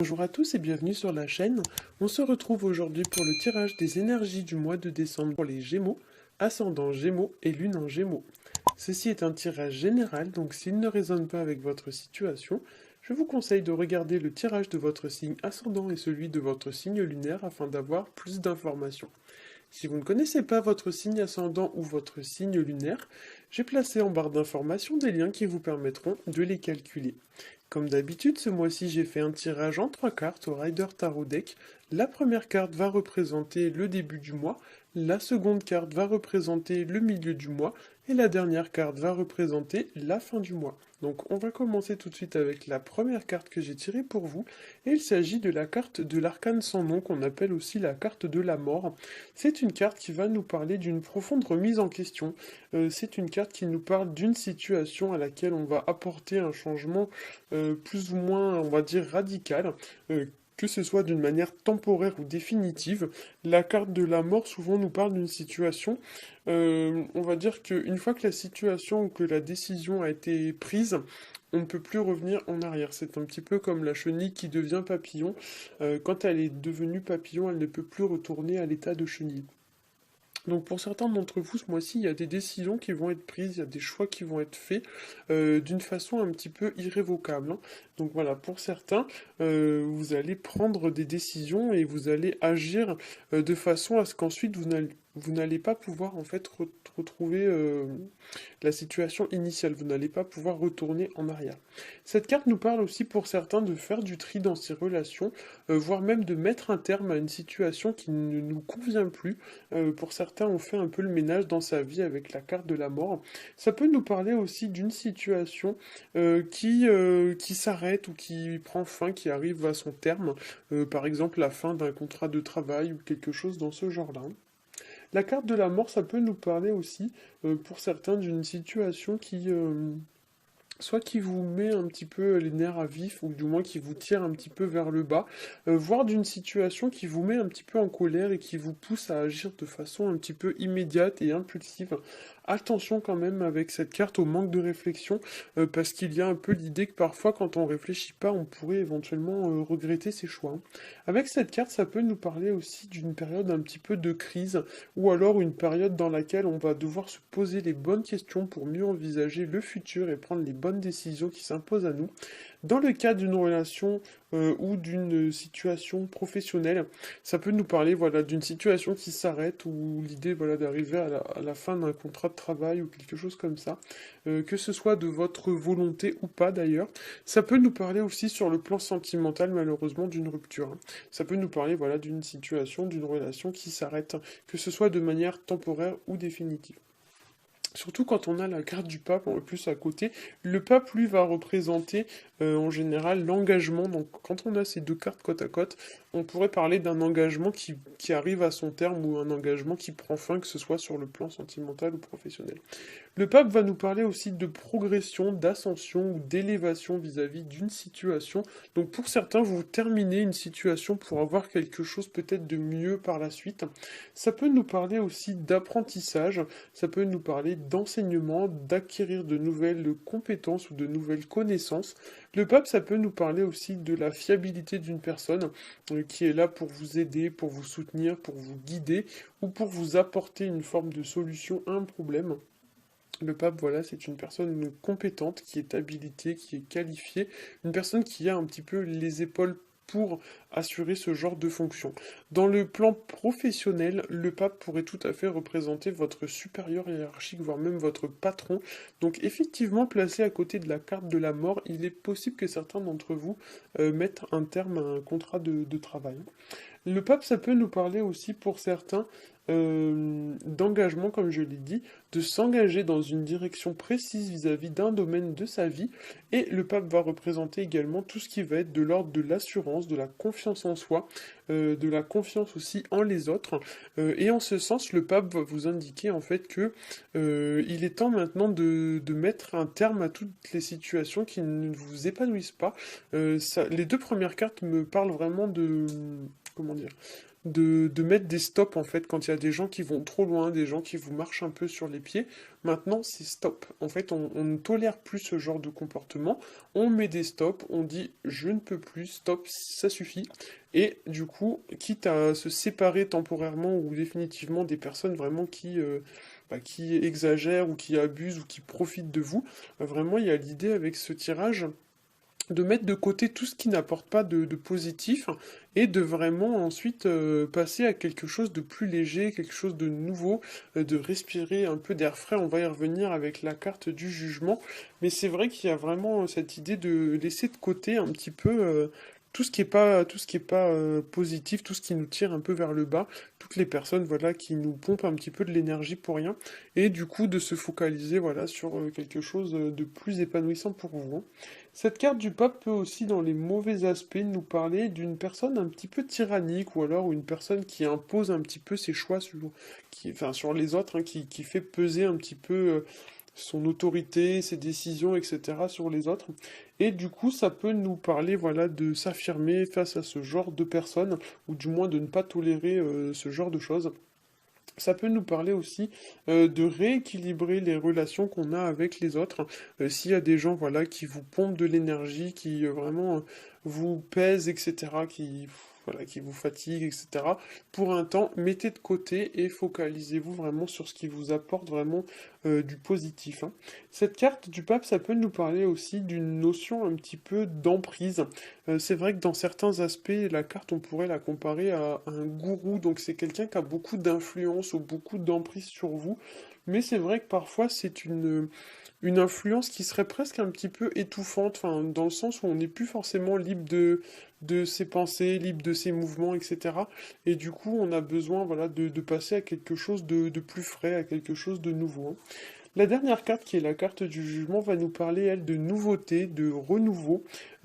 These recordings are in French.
Bonjour à tous et bienvenue sur la chaîne. On se retrouve aujourd'hui pour le tirage des énergies du mois de décembre pour les Gémeaux, ascendant Gémeaux et lune en Gémeaux. Ceci est un tirage général, donc s'il ne résonne pas avec votre situation, je vous conseille de regarder le tirage de votre signe ascendant et celui de votre signe lunaire afin d'avoir plus d'informations. Si vous ne connaissez pas votre signe ascendant ou votre signe lunaire, j'ai placé en barre d'informations des liens qui vous permettront de les calculer. Comme d'habitude, ce mois-ci, j'ai fait un tirage en 3 cartes au Rider Tarot Deck. La première carte va représenter le début du mois, la seconde carte va représenter le milieu du mois, et la dernière carte va représenter la fin du mois. Donc on va commencer tout de suite avec la première carte que j'ai tirée pour vous, et il s'agit de la carte de l'arcane sans nom qu'on appelle aussi la carte de la mort. C'est une carte qui va nous parler d'une profonde remise en question. C'est une carte qui nous parle d'une situation à laquelle on va apporter un changement plus ou moins, on va dire, radical. Que ce soit d'une manière temporaire ou définitive, la carte de la mort souvent nous parle d'une situation. On va dire qu'une fois que la situation ou que la décision a été prise, on ne peut plus revenir en arrière. C'est un petit peu comme la chenille qui devient papillon. Quand elle est devenue papillon, elle ne peut plus retourner à l'état de chenille. Donc pour certains d'entre vous, ce mois-ci, il y a des décisions qui vont être prises, il y a des choix qui vont être faits d'une façon un petit peu irrévocable, hein. Donc voilà, pour certains, vous allez prendre des décisions et vous allez agir de façon à ce qu'ensuite vous n'allez pas pouvoir en fait retrouver la situation initiale, vous n'allez pas pouvoir retourner en arrière. Cette carte nous parle aussi pour certains de faire du tri dans ses relations, voire même de mettre un terme à une situation qui ne nous convient plus. Pour certains, on fait un peu le ménage dans sa vie avec la carte de la mort. Ça peut nous parler aussi d'une situation qui s'arrête ou qui prend fin, qui arrive à son terme. Par exemple, la fin d'un contrat de travail ou quelque chose dans ce genre-là. La carte de la mort, ça peut nous parler aussi, pour certains, d'une situation soit qui vous met un petit peu les nerfs à vif, ou du moins qui vous tire un petit peu vers le bas, voire d'une situation qui vous met un petit peu en colère et qui vous pousse à agir de façon un petit peu immédiate et impulsive. Attention quand même avec cette carte au manque de réflexion, parce qu'il y a un peu l'idée que parfois quand on réfléchit pas, on pourrait éventuellement regretter ses choix, hein. Avec cette carte, ça peut nous parler aussi d'une période un petit peu de crise, ou alors une période dans laquelle on va devoir se poser les bonnes questions pour mieux envisager le futur et prendre les bonnes décisions qui s'imposent à nous. Dans le cas d'une relation ou d'une situation professionnelle, ça peut nous parler voilà, d'une situation qui s'arrête ou l'idée voilà, d'arriver à la fin d'un contrat de travail ou quelque chose comme ça, que ce soit de votre volonté ou pas d'ailleurs. Ça peut nous parler aussi sur le plan sentimental malheureusement d'une rupture, hein. Ça peut nous parler voilà, d'une situation, d'une relation qui s'arrête, que ce soit de manière temporaire ou définitive. Surtout quand on a la carte du pape en plus à côté. Le pape, lui, va représenter en général l'engagement. Donc quand on a ces deux cartes côte à côte, on pourrait parler d'un engagement qui arrive à son terme ou un engagement qui prend fin, que ce soit sur le plan sentimental ou professionnel. Le pape va nous parler aussi de progression, d'ascension ou d'élévation vis-à-vis d'une situation. Donc pour certains, vous terminez une situation pour avoir quelque chose peut-être de mieux par la suite. Ça peut nous parler aussi d'apprentissage, ça peut nous parler d'enseignement, d'acquérir de nouvelles compétences ou de nouvelles connaissances. Le pape, ça peut nous parler aussi de la fiabilité d'une personne qui est là pour vous aider, pour vous soutenir, pour vous guider ou pour vous apporter une forme de solution à un problème. Le pape, voilà, c'est une personne compétente, qui est habilitée, qui est qualifiée, une personne qui a un petit peu les épaules pour assurer ce genre de fonction. Dans le plan professionnel, le pape pourrait tout à fait représenter votre supérieur hiérarchique, voire même votre patron. Donc effectivement, placé à côté de la carte de la mort, il est possible que certains d'entre vous mettent un terme à un contrat de travail. Le pape, ça peut nous parler aussi pour certains d'engagement, comme je l'ai dit, de s'engager dans une direction précise vis-à-vis d'un domaine de sa vie. Et le pape va représenter également tout ce qui va être de l'ordre de l'assurance, de la confiance en soi, de la confiance aussi en les autres. Et en ce sens, le pape va vous indiquer en fait que il est temps maintenant de mettre un terme à toutes les situations qui ne vous épanouissent pas. Les deux premières cartes me parlent vraiment de comment dire, de mettre des stops en fait quand il y a des gens qui vont trop loin, des gens qui vous marchent un peu sur les pieds. Maintenant, c'est stop. En fait, on ne tolère plus ce genre de comportement. On met des stops, on dit je ne peux plus, stop, ça suffit. Et du coup, quitte à se séparer temporairement ou définitivement des personnes vraiment qui exagèrent ou qui abusent ou qui profitent de vous, vraiment, il y a l'idée avec ce tirage de mettre de côté tout ce qui n'apporte pas de positif et de vraiment ensuite passer à quelque chose de plus léger, quelque chose de nouveau, de respirer un peu d'air frais. On va y revenir avec la carte du jugement, mais c'est vrai qu'il y a vraiment cette idée de laisser de côté un petit peu tout ce qui est pas positif, tout ce qui nous tire un peu vers le bas, toutes les personnes voilà qui nous pompent un petit peu de l'énergie pour rien, et du coup de se focaliser voilà sur quelque chose de plus épanouissant pour vous, hein. Cette carte du pape peut aussi, dans les mauvais aspects, nous parler d'une personne un petit peu tyrannique, ou alors une personne qui impose un petit peu ses choix sur les autres, hein, qui fait peser un petit peu son autorité, ses décisions, etc. sur les autres. Et du coup, ça peut nous parler, voilà, de s'affirmer face à ce genre de personnes, ou du moins de ne pas tolérer ce genre de choses. Ça peut nous parler aussi de rééquilibrer les relations qu'on a avec les autres. S'il y a des gens voilà, qui vous pompent de l'énergie, qui vraiment vous pèsent, etc., voilà, qui vous fatiguent, etc., pour un temps, mettez de côté et focalisez-vous vraiment sur ce qui vous apporte vraiment du positif, hein. Cette carte du pape, ça peut nous parler aussi d'une notion un petit peu d'emprise. C'est vrai que dans certains aspects, la carte, on pourrait la comparer à un gourou, donc c'est quelqu'un qui a beaucoup d'influence ou beaucoup d'emprise sur vous, mais c'est vrai que parfois c'est une influence qui serait presque un petit peu étouffante, enfin, dans le sens où on n'est plus forcément libre de ses pensées, libre de ses mouvements, etc. Et du coup, on a besoin voilà, de passer à quelque chose de plus frais, à quelque chose de nouveau, hein. La dernière carte, qui est la carte du jugement, va nous parler, elle, de nouveauté, de renouveau.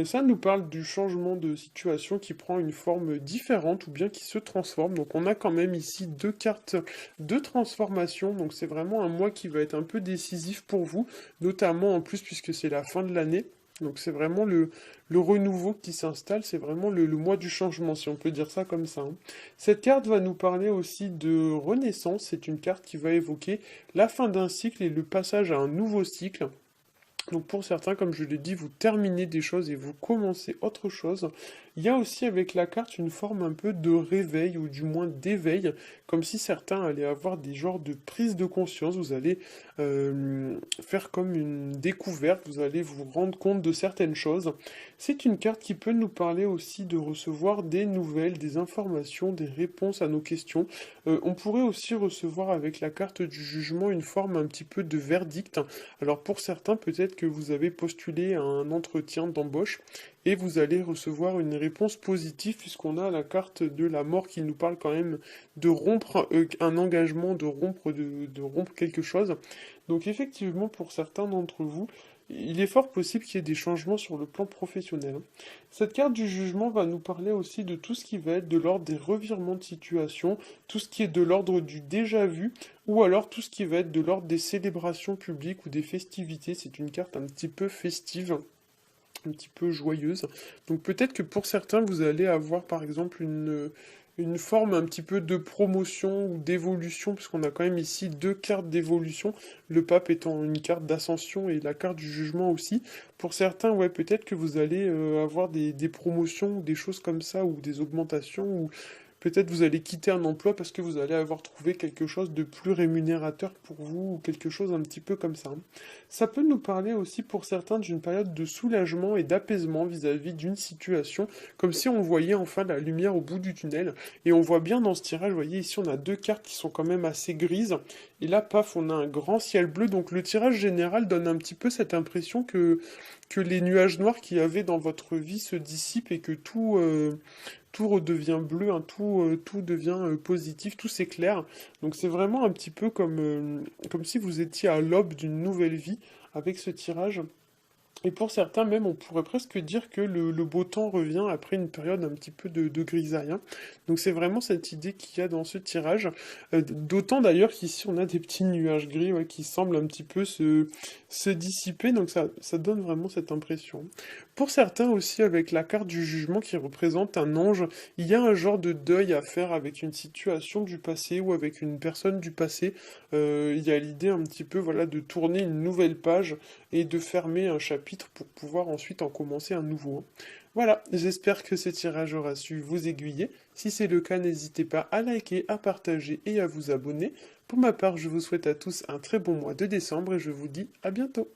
Ça nous parle du changement de situation qui prend une forme différente ou bien qui se transforme. Donc on a quand même ici deux cartes de transformation. Donc c'est vraiment un mois qui va être un peu décisif pour vous, notamment en plus puisque c'est la fin de l'année. Donc c'est vraiment le renouveau qui s'installe, c'est vraiment le mois du changement, si on peut dire ça comme ça, hein. Cette carte va nous parler aussi de renaissance, c'est une carte qui va évoquer la fin d'un cycle et le passage à un nouveau cycle. Donc pour certains, comme je l'ai dit, vous terminez des choses et vous commencez autre chose. Il y a aussi avec la carte une forme un peu de réveil ou du moins d'éveil, comme si certains allaient avoir des genres de prise de conscience. Vous allez faire comme une découverte, vous allez vous rendre compte de certaines choses. C'est une carte qui peut nous parler aussi de recevoir des nouvelles, des informations, des réponses à nos questions. On pourrait aussi recevoir avec la carte du jugement une forme un petit peu de verdict. Alors pour certains, peut-être que vous avez postulé à un entretien d'embauche et vous allez recevoir une réponse positive puisqu'on a la carte de la mort qui nous parle quand même de rompre un engagement, de rompre quelque chose. Donc effectivement, pour certains d'entre vous, il est fort possible qu'il y ait des changements sur le plan professionnel, hein. Cette carte du jugement va nous parler aussi de tout ce qui va être de l'ordre des revirements de situation, tout ce qui est de l'ordre du déjà vu, ou alors tout ce qui va être de l'ordre des célébrations publiques ou des festivités. C'est une carte un petit peu festive, un petit peu joyeuse. Donc peut-être que pour certains, vous allez avoir par exemple une forme un petit peu de promotion ou d'évolution, puisqu'on a quand même ici deux cartes d'évolution, le pape étant une carte d'ascension et la carte du jugement aussi. Pour certains, ouais, peut-être que vous allez avoir des promotions ou des choses comme ça, ou des augmentations, ou peut-être vous allez quitter un emploi parce que vous allez avoir trouvé quelque chose de plus rémunérateur pour vous, ou quelque chose un petit peu comme ça, hein. Ça peut nous parler aussi pour certains d'une période de soulagement et d'apaisement vis-à-vis d'une situation, comme si on voyait enfin la lumière au bout du tunnel. Et on voit bien dans ce tirage, vous voyez ici on a deux cartes qui sont quand même assez grises, et là paf on a un grand ciel bleu, donc le tirage général donne un petit peu cette impression que les nuages noirs qu'il y avait dans votre vie se dissipent et que tout redevient bleu, hein, tout devient positif, tout s'éclaire. Donc c'est vraiment un petit peu comme si vous étiez à l'aube d'une nouvelle vie avec ce tirage. Et pour certains même, on pourrait presque dire que le beau temps revient après une période un petit peu de grisaille, hein. Donc c'est vraiment cette idée qu'il y a dans ce tirage. D'autant d'ailleurs qu'ici on a des petits nuages gris, ouais, qui semblent un petit peu se dissiper, donc ça donne vraiment cette impression. Pour certains aussi, avec la carte du jugement qui représente un ange, il y a un genre de deuil à faire avec une situation du passé ou avec une personne du passé. Il y a l'idée un petit peu, voilà, de tourner une nouvelle page et de fermer un chapitre pour pouvoir ensuite en commencer un nouveau. Voilà, j'espère que ce tirage aura su vous aiguiller. Si c'est le cas, n'hésitez pas à liker, à partager et à vous abonner. Pour ma part, je vous souhaite à tous un très bon mois de décembre et je vous dis à bientôt.